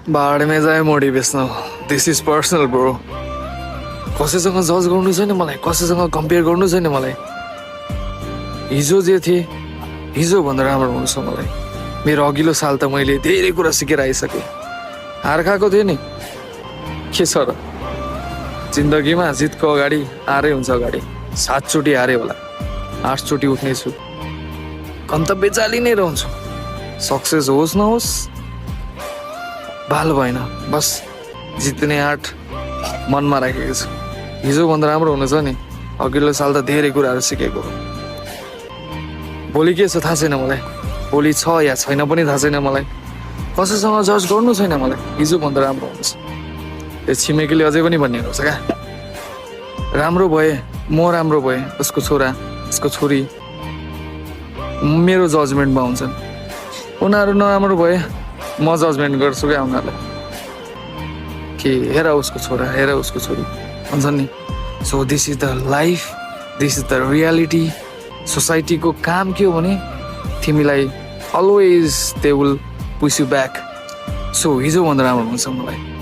बाढमे जाए motivational this is personal bro कसैसँग जज गर्नु छैन मलाई कसैसँग कम्पेयर गर्नु छैन मलाई हिजो जे थिएँ हिजो भन्दा राम्रो हुनु छ मलाई मेरो अघिल्लो साल त मैले धेरै कुरा सिकेर आइसकेँ हार खाएको थिएँ नि के छ र जिन्दगीमा जितको अगाडि हारै हुन्छ अगाडि 7 चोटि हारे होला 8 चोटि उठ्नेछु गन्तव्य चाली नै रहन्छु सक्सेस होस् नहोस् भाल भएन बस जित्ने आँट मनमा राखेको छु हिजो भन्दा राम्रो हुनु छ नि अघिल्लो साल त धेरै कुराहरू सिकेको भोलि के छ थाहा छैन मलाई भोलि छ या छैन पनि थाहा छैन मलाई कसैसँग जज गर्नु छैन मलाई हिजो भन्दा राम्रो हुन्छ त्यो छिमेकीले अझै पनि भनिएको छ क्या राम्रो भए म राम्रो भए उसको छोरा उसको छोरी मेरो जजमेन्टमा हुन्छन् उनीहरू नराम्रो भए म जजमेन्ट गर्छु क्या उनीहरूलाई कि हेर उसको छोरा हेर उसको छोरी भन्छन् नि so this is the life this is the reality सोसाइटीको काम के हो भने तिमीलाई always they will push you back so हिजो भन्दा राम्रो हुन्छ मलाई